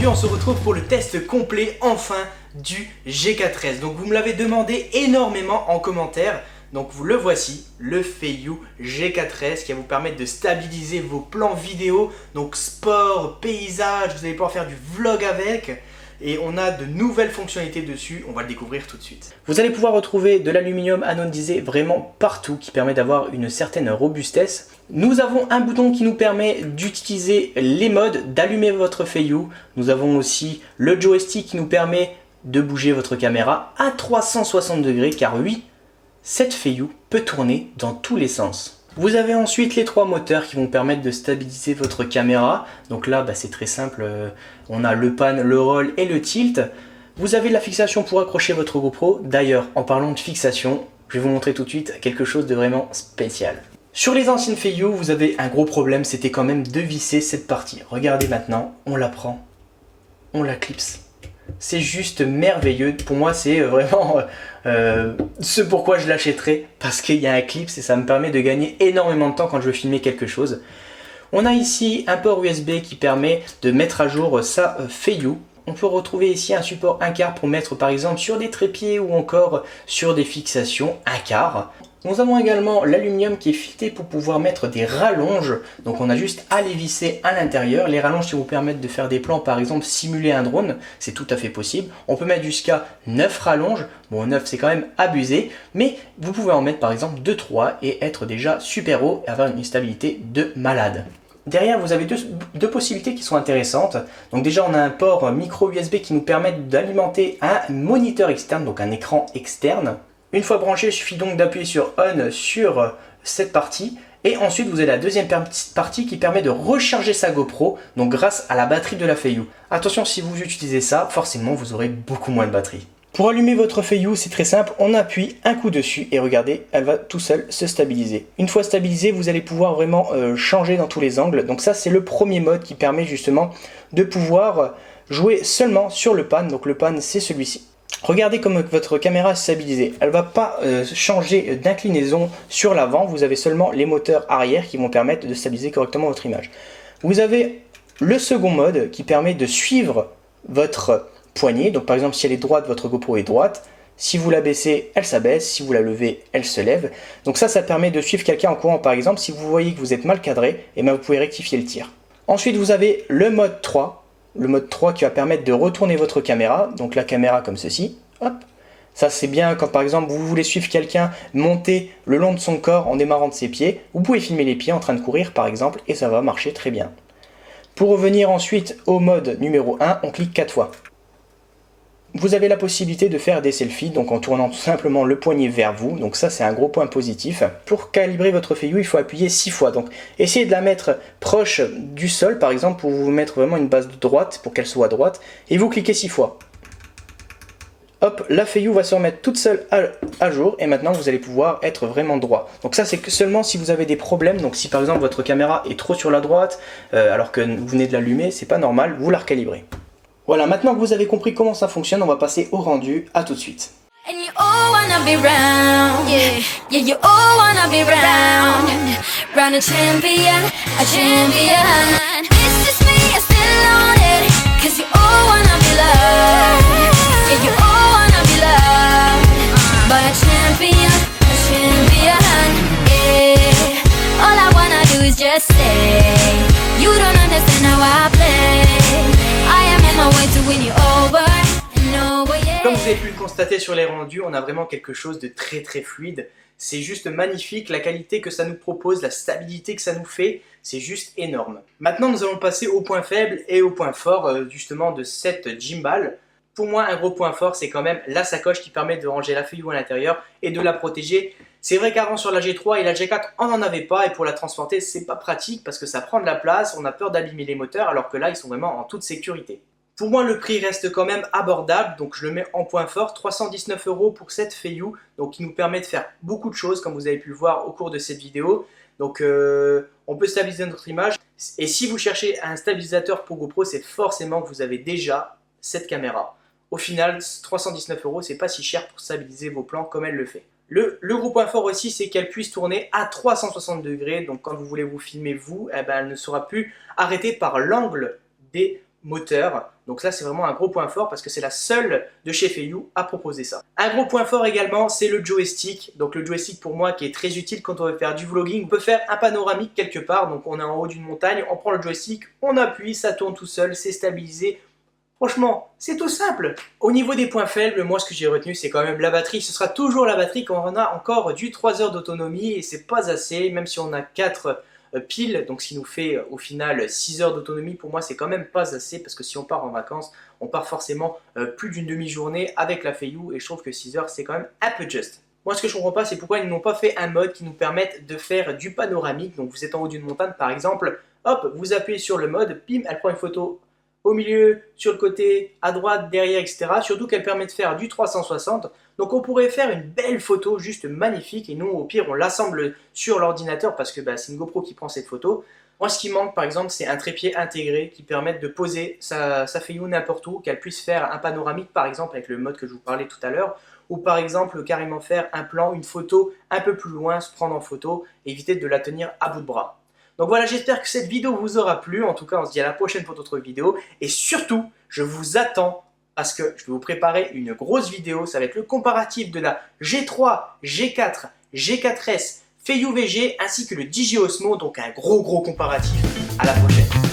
aujourd'hui on se retrouve pour le test complet enfin du G4S. Donc vous me l'avez demandé énormément en commentaire. Donc vous le voici, le Feiyou G4S qui va vous permettre de stabiliser vos plans vidéo. Donc sport, paysage, vous allez pouvoir faire du vlog avec. Et on a de nouvelles fonctionnalités dessus, on va le découvrir tout de suite. Vous allez pouvoir retrouver de l'aluminium anodisé vraiment partout qui permet d'avoir une certaine robustesse. Nous avons un bouton qui nous permet d'utiliser les modes, d'allumer votre Feiyou. Nous avons aussi le joystick qui nous permet de bouger votre caméra à 360 degrés car oui, cette Feiyou peut tourner dans tous les sens. Vous avez ensuite les trois moteurs qui vont permettre de stabiliser votre caméra. Donc là, c'est très simple. On a le pan, le roll et le tilt. Vous avez la fixation pour accrocher votre GoPro. D'ailleurs, en parlant de fixation, je vais vous montrer tout de suite quelque chose de vraiment spécial. Sur les anciennes Feiyou, vous avez un gros problème, c'était quand même de visser cette partie. Regardez maintenant, on la prend, on la clipse. C'est juste merveilleux. Pour moi, c'est vraiment ce pourquoi je l'achèterai. Parce qu'il y a un clip et ça me permet de gagner énormément de temps quand je veux filmer quelque chose. On a ici un port USB qui permet de mettre à jour sa Feiyou. On peut retrouver ici un support 1/4 pour mettre par exemple sur des trépieds ou encore sur des fixations 1/4. Nous avons également l'aluminium qui est fileté pour pouvoir mettre des rallonges. Donc on a juste à les visser à l'intérieur. Les rallonges qui vous permettent de faire des plans, par exemple simuler un drone, c'est tout à fait possible. On peut mettre jusqu'à 9 rallonges. Bon, 9 c'est quand même abusé, mais vous pouvez en mettre par exemple 2-3 et être déjà super haut et avoir une stabilité de malade. Derrière, vous avez deux possibilités qui sont intéressantes. Donc déjà, on a un port micro USB qui nous permet d'alimenter un moniteur externe, donc un écran externe. Une fois branché, il suffit donc d'appuyer sur On sur cette partie. Et ensuite, vous avez la deuxième partie qui permet de recharger sa GoPro, donc grâce à la batterie de la Feiyou. Attention, si vous utilisez ça, forcément, vous aurez beaucoup moins de batterie. Pour allumer votre Feiyou, c'est très simple, on appuie un coup dessus et regardez, elle va tout seule se stabiliser. Une fois stabilisée, vous allez pouvoir vraiment changer dans tous les angles. Donc ça, c'est le premier mode qui permet justement de pouvoir jouer seulement sur le pan. Donc le pan, c'est celui-ci. Regardez comme votre caméra est stabilisée. Elle ne va pas changer d'inclinaison sur l'avant. Vous avez seulement les moteurs arrière qui vont permettre de stabiliser correctement votre image. Vous avez le second mode qui permet de suivre votre poignée. Donc par exemple, si elle est droite, votre GoPro est droite. Si vous la baissez, elle s'abaisse. Si vous la levez, elle se lève. Donc ça permet de suivre quelqu'un en courant. Par exemple, si vous voyez que vous êtes mal cadré, vous pouvez rectifier le tir. Ensuite, vous avez le mode 3. Le mode 3 qui va permettre de retourner votre caméra, donc la caméra comme ceci, hop. Ça c'est bien quand par exemple vous voulez suivre quelqu'un monter le long de son corps en démarrant de ses pieds, vous pouvez filmer les pieds en train de courir par exemple et ça va marcher très bien. Pour revenir ensuite au mode numéro 1, on clique 4 fois. Vous avez la possibilité de faire des selfies, donc en tournant tout simplement le poignet vers vous, donc ça c'est un gros point positif. Pour calibrer votre Feiyou, il faut appuyer 6 fois, donc essayez de la mettre proche du sol par exemple pour vous mettre vraiment une base droite, pour qu'elle soit droite, et vous cliquez 6 fois. Hop, la Feiyou va se remettre toute seule à jour et maintenant vous allez pouvoir être vraiment droit. Donc ça c'est que seulement si vous avez des problèmes, donc si par exemple votre caméra est trop sur la droite alors que vous venez de l'allumer, c'est pas normal, vous la recalibrez. Voilà, maintenant que vous avez compris comment ça fonctionne, on va passer au rendu. À tout de suite. And you all wanna be round, yeah, yeah, you all wanna be round, round a champion, a champion. It's just me, I'm still on it, cause you all wanna be loved, yeah, you all wanna be loved, by a champion, yeah. All I wanna do is just say, you don't understand how I play. Comme vous avez pu le constater sur les rendus, on a vraiment quelque chose de très fluide. C'est juste magnifique, la qualité que ça nous propose, la stabilité que ça nous fait, c'est juste énorme. Maintenant nous allons passer au point faible et au point fort justement de cette gimbal. Pour moi un gros point fort c'est quand même la sacoche qui permet de ranger la Feiyou à l'intérieur et de la protéger. C'est vrai qu'avant sur la G3 et la G4 on n'en avait pas et pour la transporter c'est pas pratique parce que ça prend de la place, on a peur d'abîmer les moteurs alors que là ils sont vraiment en toute sécurité. Pour moi le prix reste quand même abordable donc je le mets en point fort, 319 € pour cette Feiyou donc qui nous permet de faire beaucoup de choses comme vous avez pu le voir au cours de cette vidéo. Donc on peut stabiliser notre image et si vous cherchez un stabilisateur pour GoPro c'est forcément que vous avez déjà cette caméra. Au final 319 € c'est pas si cher pour stabiliser vos plans comme elle le fait. Le gros point fort aussi, c'est qu'elle puisse tourner à 360 degrés. Donc quand vous voulez vous filmer vous, elle ne sera plus arrêtée par l'angle des moteur. Donc ça c'est vraiment un gros point fort parce que c'est la seule de chez Feiyu à proposer ça. Un gros point fort également c'est le joystick. Donc le joystick pour moi qui est très utile quand on veut faire du vlogging. On peut faire un panoramique quelque part, donc on est en haut d'une montagne, on prend le joystick, on appuie, ça tourne tout seul, c'est stabilisé. Franchement, c'est tout simple. Au niveau des points faibles, moi ce que j'ai retenu c'est quand même la batterie. Ce sera toujours la batterie quand on a encore du 3 heures d'autonomie et c'est pas assez, même si on a 4 piles, donc ce qui nous fait au final 6 heures d'autonomie, pour moi c'est quand même pas assez parce que si on part en vacances, on part forcément plus d'une demi-journée avec la Feiyu et je trouve que 6 heures c'est quand même un peu juste. Moi ce que je comprends pas c'est pourquoi ils n'ont pas fait un mode qui nous permette de faire du panoramique, donc vous êtes en haut d'une montagne par exemple, hop, vous appuyez sur le mode, pim, elle prend une photo au milieu, sur le côté, à droite, derrière, etc. Surtout qu'elle permet de faire du 360. Donc on pourrait faire une belle photo juste magnifique et nous au pire on l'assemble sur l'ordinateur parce que c'est une GoPro qui prend cette photo. Moi ce qui manque par exemple c'est un trépied intégré qui permette de poser sa Feiyu n'importe où, qu'elle puisse faire un panoramique par exemple avec le mode que je vous parlais tout à l'heure, ou par exemple carrément faire un plan, une photo un peu plus loin, se prendre en photo, éviter de la tenir à bout de bras. Donc voilà, j'espère que cette vidéo vous aura plu. En tout cas, on se dit à la prochaine pour d'autres vidéos. Et surtout, je vous attends parce que je vais vous préparer une grosse vidéo. Ça va être le comparatif de la G3, G4, G4S, Feiyu VG ainsi que le DJI Osmo. Donc un gros comparatif. À la prochaine.